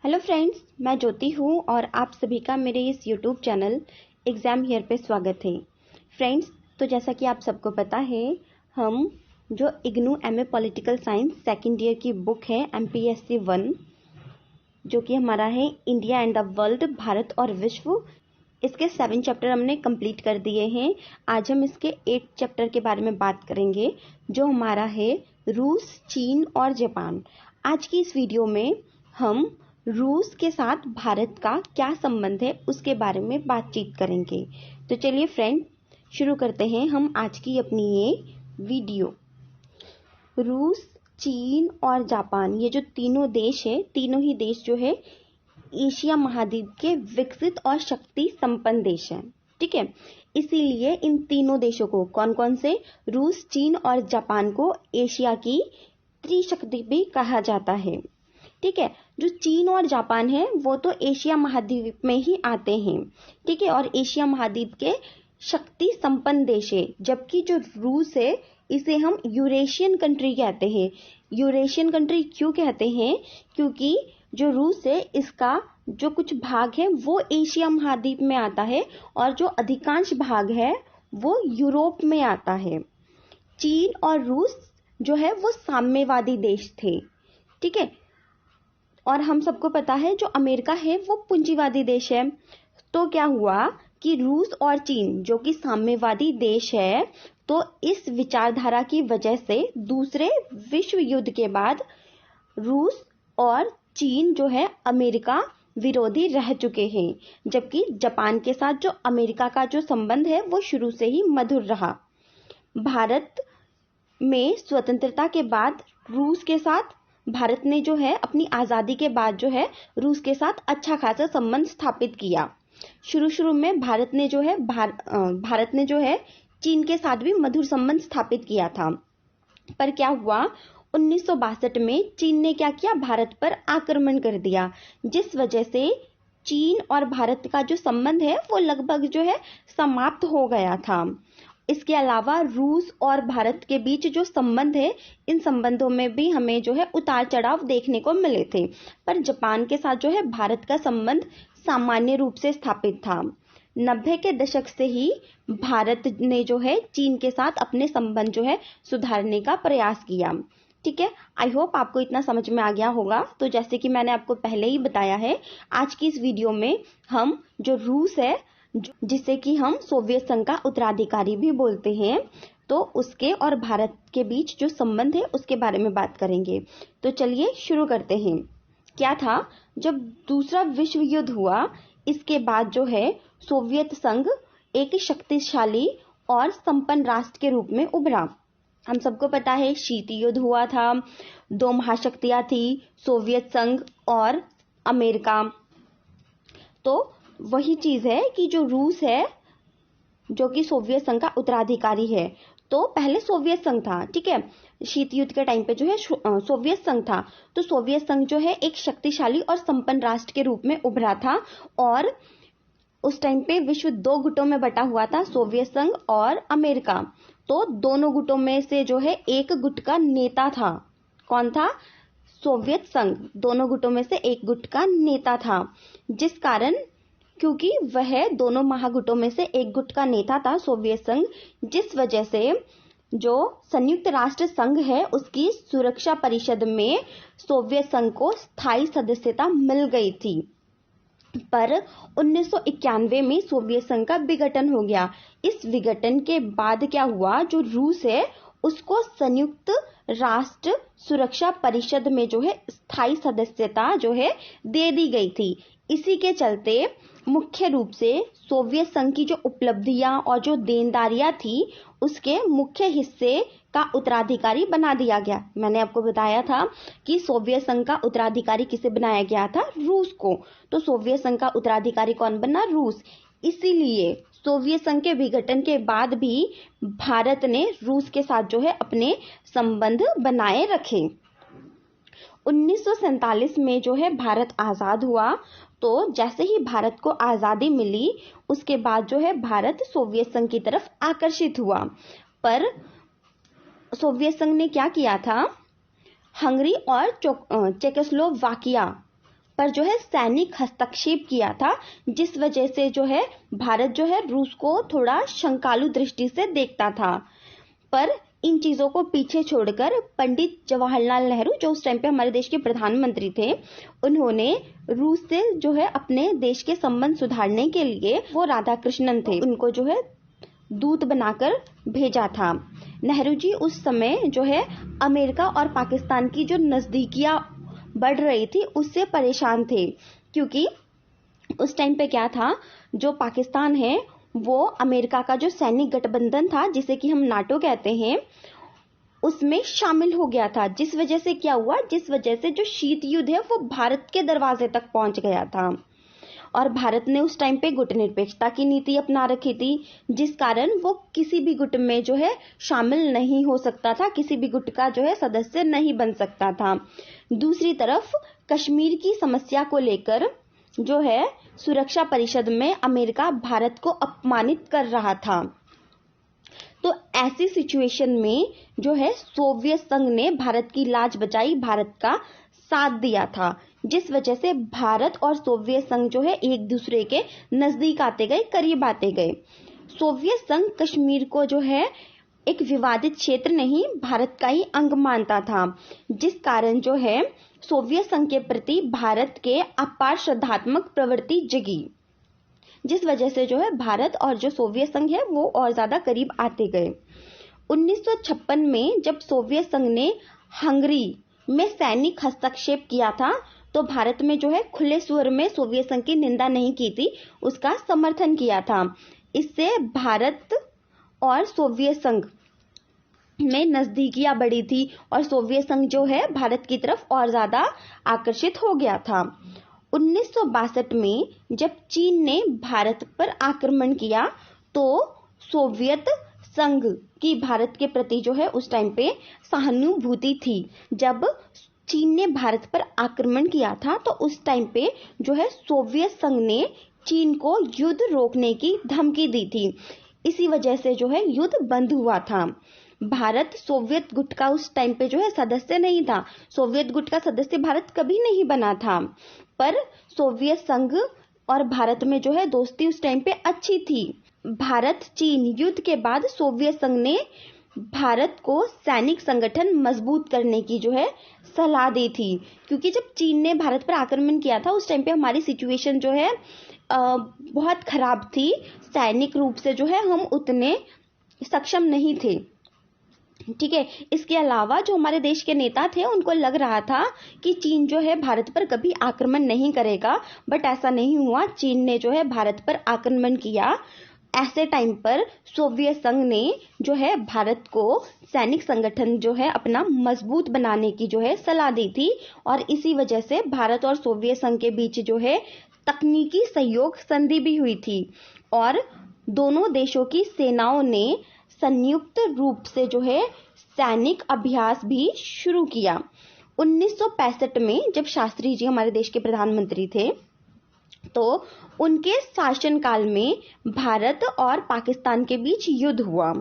Hello friends, मैं ज्योति हूँ और आप सभी का मेरे इस यूट्यूब चैनल एग्ज़ाम हियर पे स्वागत है। फ्रेंड्स, तो जैसा कि आप सबको पता है, हम जो IGNOU MA political science second year की बुक है MPSC 1, जो कि हमारा है India and the world, Bharat और विश्व, इसके 7 चैप्टर हमने कंप्लीट कर दिए हैं। आज हम इसके 8 चैप्टर के बारे में बात करेंगे, जो हमारा है रूस, चीन और जापान। आज की इस वीडियो में हम रूस के साथ भारत का क्या संबंध है उसके बारे में बातचीत करेंगे। तो चलिए फ्रेंड, शुरू करते हैं हम आज की अपनी ये वीडियो। रूस, चीन और जापान, ये जो तीनों देश है, तीनों ही देश जो है एशिया महाद्वीप के विकसित और शक्ति संपन्न देश हैं। ठीक है, इसीलिए इन तीनों देशों को, कौन कौन से, रूस, चीन और जापान को एशिया की त्रिशक्ति भी कहा जाता है। ठीक है, जो चीन और जापान है वो तो एशिया महाद्वीप में ही आते हैं। ठीक है, और एशिया महाद्वीप के शक्ति संपन्न देश है। जबकि जो रूस है इसे हम यूरेशियन कंट्री कहते हैं। यूरेशियन कंट्री क्यों कहते हैं? क्योंकि जो रूस है इसका जो कुछ भाग है वो एशिया महाद्वीप में आता है और जो अधिकांश भाग है वो यूरोप में आता है। चीन और रूस जो है वो साम्यवादी देश थे। ठीक है, और हम सबको पता है जो अमेरिका है वो पूंजीवादी देश है। तो क्या हुआ कि रूस और चीन जो कि साम्यवादी देश है, तो इस विचारधारा की वजह से दूसरे विश्व युद्ध के बाद रूस और चीन जो है अमेरिका विरोधी रह चुके हैं। जबकि जापान के साथ जो अमेरिका का जो संबंध है वो शुरू से ही मधुर रहा। भारत में स्वतंत्रता के बाद रूस के साथ भारत ने जो है अपनी आज़ादी के बाद जो है रूस के साथ अच्छा खासा संबंध स्थापित किया। शुरू में भारत ने जो है चीन के साथ भी मधुर संबंध स्थापित किया था। पर क्या हुआ, 1962 में चीन ने क्या किया, भारत पर आक्रमण कर दिया, जिस वजह से चीन और भारत का जो संबंध है वो लगभग जो है समाप्त हो गया था। इसके अलावा रूस और भारत के बीच जो संबंध है, इन संबंधों में भी हमें जो है उतार चढ़ाव देखने को मिले थे। पर जापान के साथ जो है भारत का संबंध सामान्य रूप से स्थापित था। 90 के दशक से ही भारत ने जो है चीन के साथ अपने संबंध जो है सुधारने का प्रयास किया। ठीक है, आई होप आपको इतना समझ में आ गया होगा। तो जैसे कि मैंने आपको पहले ही बताया है, आज की इस वीडियो में हम जो रूस है, जिसे कि हम सोवियत संघ का उत्तराधिकारी भी बोलते हैं, तो उसके और भारत के बीच जो संबंध है उसके बारे में बात करेंगे। तो चलिए शुरू करते हैं। क्या था, जब दूसरा विश्व युद्ध हुआ, इसके बाद जो है सोवियत संघ एक शक्तिशाली और संपन्न राष्ट्र के रूप में उभरा। हम सबको पता है शीत युद्ध हुआ था, 2 महाशक्तियां थी, सोवियत संघ और अमेरिका। तो वही चीज है कि जो रूस है जो कि सोवियत संघ का उत्तराधिकारी है, तो पहले सोवियत संघ था। ठीक है, शीत युद्ध के टाइम पे जो है सोवियत संघ था। तो सोवियत संघ जो है एक शक्तिशाली और संपन्न राष्ट्र के रूप में उभरा था और उस टाइम पे विश्व 2 गुटों में बटा हुआ था, सोवियत संघ और अमेरिका। तो दोनों गुटों में से जो है एक गुट का नेता था। कौन था? सोवियत संघ दोनों गुटों में से एक गुट का नेता था, जिस कारण, क्योंकि वह दोनों महागुटों में से एक गुट का नेता था सोवियत संघ, जिस वजह से जो संयुक्त राष्ट्र संघ है उसकी सुरक्षा परिषद में सोवियत संघ को स्थायी सदस्यता मिल गई थी। पर 1991 में सोवियत संघ का विघटन हो गया। इस विघटन के बाद क्या हुआ, जो रूस है उसको संयुक्त राष्ट्र सुरक्षा परिषद में जो है स्थायी सदस्यता जो है दे दी गई थी। इसी के चलते मुख्य रूप से सोवियत संघ की जो उपलब्धियां और जो देनदारियां थी उसके मुख्य हिस्से का उत्तराधिकारी बना दिया गया। मैंने आपको बताया था कि सोवियत संघ का उत्तराधिकारी किसे बनाया गया था? रूस को। तो सोवियत संघ का उत्तराधिकारी कौन बना? रूस। इसीलिए सोवियत संघ के विघटन के बाद भी भारत ने रूस के साथ जो है अपने संबंध बनाए रखे। 1947 में जो है भारत आजाद हुआ। तो जैसे ही भारत को आजादी मिली उसके बाद जो है भारत सोवियत संघ की तरफ आकर्षित हुआ। पर सोवियत संघ ने क्या किया था, हंगरी और चेकोस्लोवाकिया पर जो है सैनिक हस्तक्षेप किया था, जिस वजह से जो है भारत जो है रूस को थोड़ा शंकालु दृष्टि से देखता था। पर इन चीज़ों को पीछे छोड़कर पंडित जवाहरलाल नेहरू, जो उस टाइम पे हमारे देश के प्रधानमंत्री थे, उन्होंने रूस से जो है अपने देश के संबंध सुधारने के लिए, वो राधाकृष्णन थे, उनको जो है दूत बनाकर भेजा था। नेहरू जी उस समय जो है अमेरिका और पाकिस्तान की जो नज़दीकियां बढ़ रही थी उससे परेशान थे, क्योंकि उस टाइम पे क्या था, जो पाकिस्तान है वो अमेरिका का जो सैनिक गठबंधन था, जिसे कि हम नाटो कहते हैं, उसमें शामिल हो गया था। जिस वजह से क्या हुआ, जिस वजह से जो शीत युद्ध है वो भारत के दरवाजे तक पहुंच गया था और भारत ने उस टाइम पे गुटनिरपेक्षता की नीति अपना रखी थी, जिस कारण वो किसी भी गुट में जो है शामिल नहीं हो सकता था, किसी भी गुट का जो है सदस्य नहीं बन सकता था। दूसरी तरफ कश्मीर की समस्या को लेकर जो है सुरक्षा परिषद में अमेरिका भारत को अपमानित कर रहा था। तो ऐसी सिचुएशन में जो है सोवियत संघ ने भारत की लाज बचाई, भारत का साथ दिया था, जिस वजह से भारत और सोवियत संघ जो है एक दूसरे के नजदीक आते गए, करीब आते गए। सोवियत संघ कश्मीर को जो है एक विवादित क्षेत्र नहीं, भारत का ही अंग मानता था, जिस कारण जो है सोवियत संघ के प्रति भारत के अपार श्रद्धात्मक प्रवृत्ति जगी, जिस वजह से जो है भारत और जो सोवियत संघ है वो और ज्यादा करीब आते गए। 1956 में जब सोवियत संघ ने हंगरी में सैनिक हस्तक्षेप किया था, तो भारत में जो है खुले स्वर में सोवियत संघ की निंदा नहीं की थी, उसका समर्थन किया था। इससे भारत और सोवियत संघ में नजदीकियां बढ़ी थी और सोवियत संघ जो है भारत की तरफ और ज्यादा आकर्षित हो गया था। 1962 में जब चीन ने भारत पर आक्रमण किया, तो सोवियत संघ की भारत के प्रति जो है उस टाइम पे सहानुभूति थी। जब चीन ने भारत पर आक्रमण किया था, तो उस टाइम पे जो है सोवियत संघ ने चीन को युद्ध रोकने की धमकी दी थी। इसी वजह से जो है युद्ध बंद हुआ था। भारत सोवियत गुट का उस टाइम पे जो है सदस्य नहीं था, सोवियत गुट का सदस्य भारत कभी नहीं बना था, पर सोवियत संघ और भारत में जो है दोस्ती उस टाइम पे अच्छी थी। भारत चीन युद्ध के बाद सोवियत संघ ने भारत को सैनिक संगठन मजबूत करने की जो है सलाह दी थी, क्योंकि जब चीन ने भारत पर आक्रमण किया था उस टाइम पे हमारी सिचुएशन जो है बहुत खराब थी, सैनिक रूप से जो है हम उतने सक्षम नहीं थे। ठीक है, इसके अलावा जो हमारे देश के नेता थे उनको लग रहा था कि चीन जो है भारत पर कभी आक्रमण नहीं करेगा, बट ऐसा नहीं हुआ, चीन ने जो है भारत पर आक्रमण किया। ऐसे टाइम पर सोवियत संघ ने जो है भारत को सैनिक संगठन जो है अपना मजबूत बनाने की जो है सलाह दी थी, और इसी वजह से भारत और सोवियत संघ के बीच जो है तकनीकी सहयोग संधि भी हुई थी और दोनों देशों की सेनाओं ने संयुक्त रूप से जो है सैनिक अभ्यास भी शुरू किया। 1965 में जब शास्त्री जी हमारे देश के प्रधानमंत्री थे, तो उनके शासनकाल में भारत और पाकिस्तान के बीच युद्ध हुआ।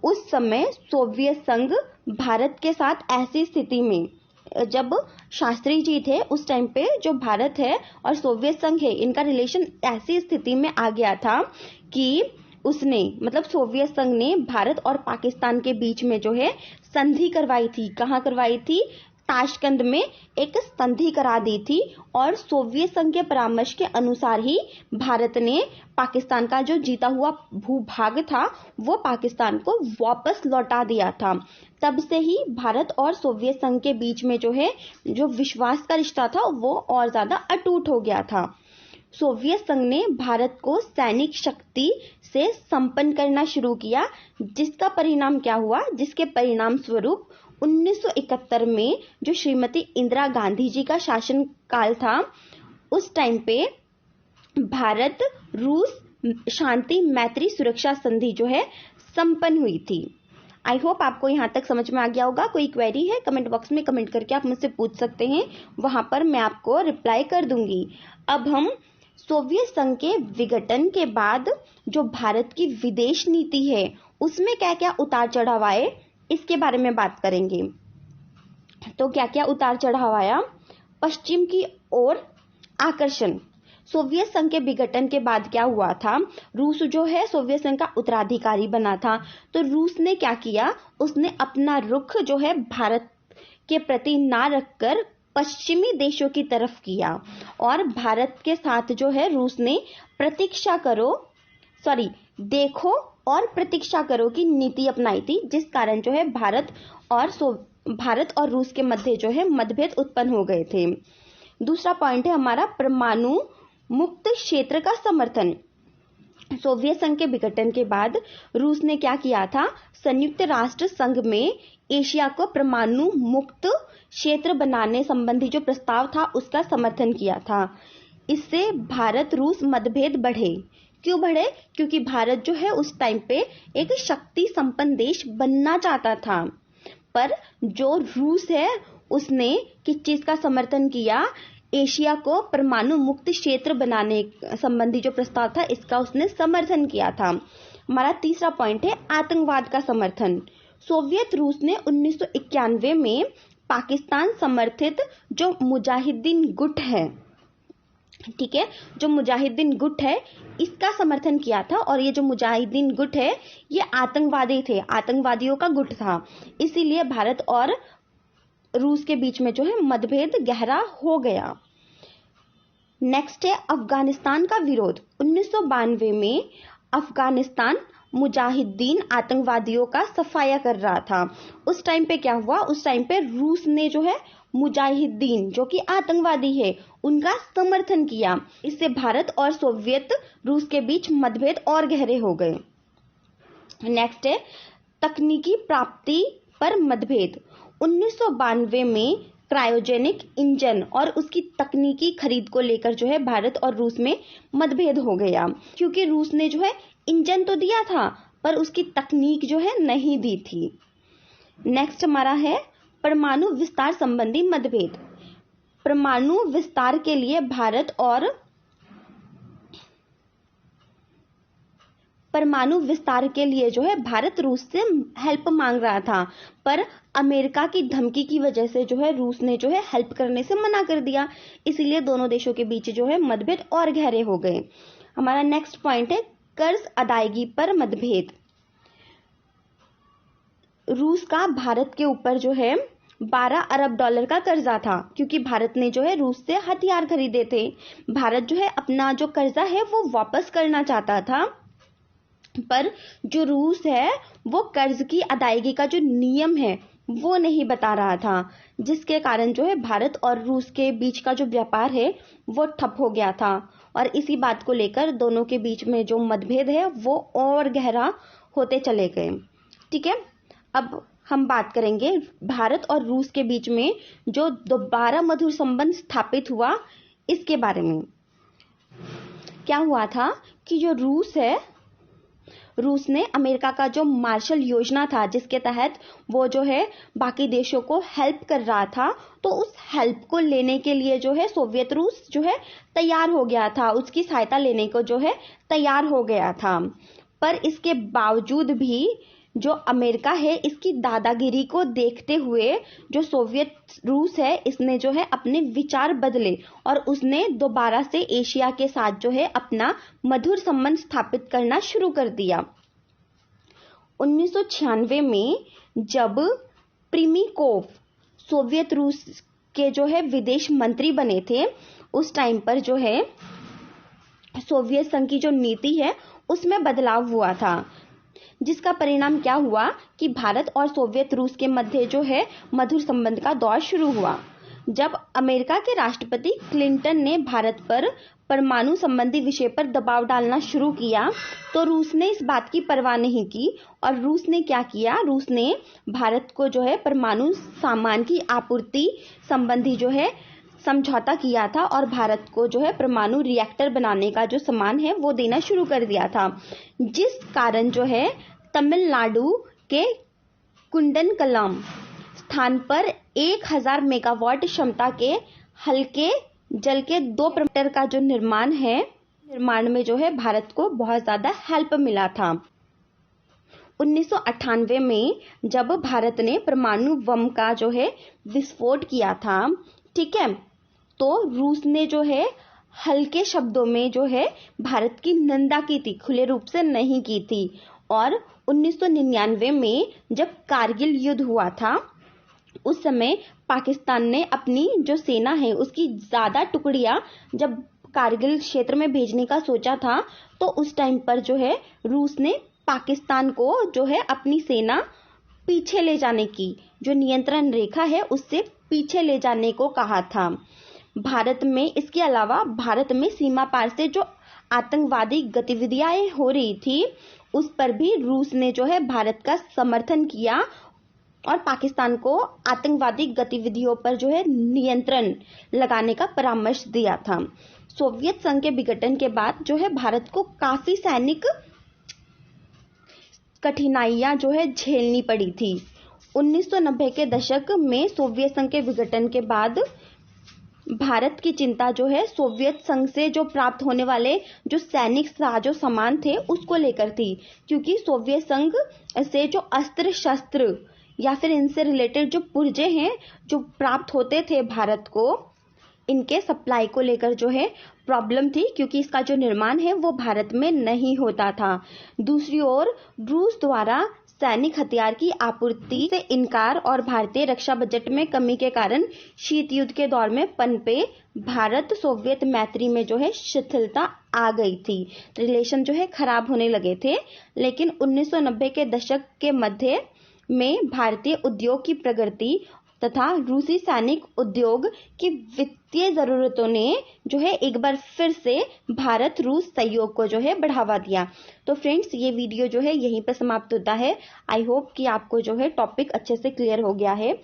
उस समय सोवियत संघ भारत के साथ ऐसी स्थिति में, जब शास्त्री जी थे उस टाइम पे जो भारत है और सोवियत संघ है इनका रिलेशन ऐसी स्थिति में आ गया था कि उसने मतलब सोवियत संघ ने भारत और पाकिस्तान के बीच में जो है संधि करवाई थी। कहाँ करवाई थी? ताशकंद में एक संधि करा दी थी, और सोवियत संघ के परामर्श के अनुसार ही भारत ने पाकिस्तान का जो जीता हुआ भूभाग था वो पाकिस्तान को वापस लौटा दिया था। तब से ही भारत और सोवियत संघ के बीच में जो है जो विश्वास का रिश्ता था वो और ज्यादा अटूट हो गया था। सोवियत संघ ने भारत को सैनिक शक्ति से संपन्न करना शुरू किया, जिसका परिणाम क्या हुआ? जिसके परिणाम स्वरूप 1971 में जो श्रीमती इंदिरा गांधी जी का शासन काल था, उस टाइम पे भारत रूस शांति मैत्री सुरक्षा संधि जो है संपन्न हुई थी। आई होप आपको यहाँ तक समझ में आ गया होगा। कोई क्वेरी है कमेंट बॉक्स में कमेंट करके आप मुझसे पूछ सकते हैं, वहां पर मैं आपको रिप्लाई कर दूंगी। अब हम सोवियत संघ के विघटन के बाद जो भारत की विदेश नीति है उसमें क्या क्या उतार चढ़ाव आए, इसके बारे में बात करेंगे। तो क्या क्या उतार चढ़ाव आया? पश्चिम की ओर आकर्षण। सोवियत संघ के विघटन के बाद क्या हुआ था, रूस जो है सोवियत संघ का उत्तराधिकारी बना था। तो रूस ने क्या किया, उसने अपना रुख जो है भारत के प्रति ना रखकर पश्चिमी देशों की तरफ किया और भारत के साथ जो है रूस ने देखो और प्रतीक्षा करो की नीति अपनाई थी, जिस कारण जो है भारत और रूस के मध्य जो है मतभेद उत्पन्न हो गए थे। दूसरा पॉइंट है हमारा परमाणु मुक्त क्षेत्र का समर्थन। सोवियत संघ के विघटन के बाद रूस ने क्या किया था, संयुक्त राष्ट्र संघ में एशिया को परमाणु मुक्त क्षेत्र बनाने संबंधी जो प्रस्ताव था उसका समर्थन किया था। इससे भारत रूस मतभेद बढ़े। क्यों बढ़े, क्योंकि भारत जो है उस टाइम पे एक शक्ति संपन्न देश बनना चाहता था, पर जो रूस है उसने किस चीज का समर्थन किया, एशिया को परमाणु मुक्त क्षेत्र बनाने संबंधी जो प्रस्ताव था इसका उसने समर्थन किया था। हमारा तीसरा पॉइंट है आतंकवाद का समर्थन। सोवियत रूस ने 1991 में पाकिस्तान समर्थित जो मुजाहिदीन गुट है, ठीक है, जो मुजाहिदीन गुट है इसका समर्थन किया था। और ये जो मुजाहिदीन गुट है ये आतंकवादी थे, आतंकवादियों का गुट था। इसीलिए भारत और रूस के बीच में जो है मतभेद गहरा हो गया। नेक्स्ट है अफगानिस्तान का विरोध। 1992 में अफगानिस्तान मुजाहिदीन आतंकवादियों का सफाया कर रहा था। उस टाइम पे क्या हुआ, उस टाइम पे रूस ने जो है मुजाहिदीन जो कि आतंकवादी है उनका समर्थन किया। इससे भारत और सोवियत रूस के बीच मतभेद और गहरे हो गए। नेक्स्ट है तकनीकी प्राप्ति पर मतभेद। 1992 में क्रायोजेनिक इंजन और उसकी तकनीकी खरीद को लेकर जो है भारत और रूस में मतभेद हो गया, क्योंकि रूस ने जो है इंजन तो दिया था पर उसकी तकनीक जो है नहीं दी थी। नेक्स्ट हमारा है परमाणु विस्तार संबंधी मतभेद। परमाणु विस्तार के लिए जो है भारत रूस से हेल्प मांग रहा था, पर अमेरिका की धमकी की वजह से जो है रूस ने जो है हेल्प करने से मना कर दिया। इसीलिए दोनों देशों के बीच जो है मतभेद और गहरे हो गए। हमारा नेक्स्ट पॉइंट है कर्ज अदायगी पर मतभेद। रूस का भारत के ऊपर जो है 12 अरब डॉलर का कर्जा था, क्योंकि भारत ने जो है रूस से हथियार खरीदे थे। भारत जो है अपना जो कर्जा है वो वापस करना चाहता था, पर जो रूस है वो कर्ज की अदायगी का जो नियम है वो नहीं बता रहा था, जिसके कारण जो है भारत और रूस के बीच का जो व्यापार है वो ठप हो गया था। और इसी बात को लेकर दोनों के बीच में जो मतभेद है वो और गहरा होते चले गए। ठीक है, अब हम बात करेंगे भारत और रूस के बीच में जो दोबारा मधुर संबंध स्थापित हुआ इसके बारे में। क्या हुआ था कि जो रूस ने अमेरिका का जो मार्शल योजना था जिसके तहत वो जो है बाकी देशों को हेल्प कर रहा था, तो उस हेल्प को लेने के लिए जो है सोवियत रूस जो है तैयार हो गया था, उसकी सहायता लेने को जो है तैयार हो गया था। पर इसके बावजूद भी जो अमेरिका है इसकी दादागिरी को देखते हुए जो सोवियत रूस है इसने जो है अपने विचार बदले और उसने दोबारा से एशिया के साथ जो है अपना मधुर संबंध स्थापित करना शुरू कर दिया। 1996 में जब प्रिमिकोव सोवियत रूस के जो है विदेश मंत्री बने थे, उस टाइम पर जो है सोवियत संघ की जो नीति है उसमें बदलाव हुआ था, जिसका परिणाम क्या हुआ कि भारत और सोवियत रूस के मध्य जो है मधुर संबंध का दौर शुरू हुआ। जब अमेरिका के राष्ट्रपति क्लिंटन ने भारत पर परमाणु संबंधी विषय पर दबाव डालना शुरू किया, तो रूस ने इस बात की परवाह नहीं की और रूस ने क्या किया, रूस ने भारत को जो है परमाणु सामान की आपूर्ति संबंधी जो है समझौता किया था और भारत को जो है परमाणु रिएक्टर बनाने का जो सामान है वो देना शुरू कर दिया था, जिस कारण जो है तमिलनाडु के कुंडनकलम स्थान पर 1000 मेगावाट क्षमता के हल्के जल के 2 रिएक्टर का जो निर्माण में जो है भारत को बहुत ज्यादा हेल्प मिला था। 1998 में जब भारत ने परमाणु बम का जो है विस्फोट किया था, ठीक है, तो रूस ने जो है हल्के शब्दों में जो है भारत की निंदा की थी, खुले रूप से नहीं की थी। और 1999 में जब कारगिल युद्ध हुआ था, उस समय पाकिस्तान ने अपनी जो सेना है उसकी ज्यादा टुकड़ियां जब कारगिल क्षेत्र में भेजने का सोचा था, तो उस टाइम पर जो है रूस ने पाकिस्तान को जो है अपनी सेना पीछे ले जाने की, जो नियंत्रण रेखा है उससे पीछे ले जाने को कहा था। भारत में इसके अलावा भारत में सीमा पार से जो आतंकवादी गतिविधियां हो रही थी उस पर भी रूस ने जो है भारत का समर्थन किया और पाकिस्तान को आतंकवादी गतिविधियों पर जो है नियंत्रण लगाने का परामर्श दिया था। सोवियत संघ के विघटन के बाद जो है भारत को काफी सैनिक कठिनाइयां जो है झेलनी पड़ी थी। 1990 के दशक में सोवियत संघ के विघटन के बाद भारत की चिंता जो है सोवियत संघ से जो प्राप्त होने वाले जो सैनिक साजो सामान थे उसको लेकर थी, क्योंकि सोवियत संघ से जो अस्त्र शस्त्र या फिर इनसे रिलेटेड जो पुर्जे हैं जो प्राप्त होते थे भारत को, इनके सप्लाई को लेकर जो है प्रॉब्लम थी, क्योंकि इसका जो निर्माण है वो भारत में नहीं होता था। दूसरी ओर रूस द्वारा सैनिक हथियार की आपूर्ति से इनकार और भारतीय रक्षा बजट में कमी के कारण शीत युद्ध के दौर में पनपे भारत सोवियत मैत्री में जो है शिथिलता आ गई थी, रिलेशन जो है खराब होने लगे थे। लेकिन 1990 के दशक के मध्य में भारतीय उद्योग की प्रगति तथा रूसी सैनिक उद्योग की वित्तीय जरूरतों ने जो है एक बार फिर से भारत रूस सहयोग को जो है बढ़ावा दिया। तो फ्रेंड्स, ये वीडियो जो है यहीं पर समाप्त होता है। आई होप कि आपको जो है टॉपिक अच्छे से क्लियर हो गया है।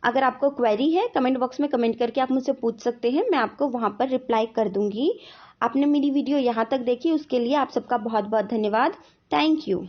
अगर आपको क्वेरी है कमेंट बॉक्स में कमेंट करके आप मुझसे पूछ सकते हैं, मैं आपको वहां पर रिप्लाई कर दूंगी। आपने मेरी वीडियो यहाँ तक देखी उसके लिए आप सबका बहुत बहुत धन्यवाद। Thank you.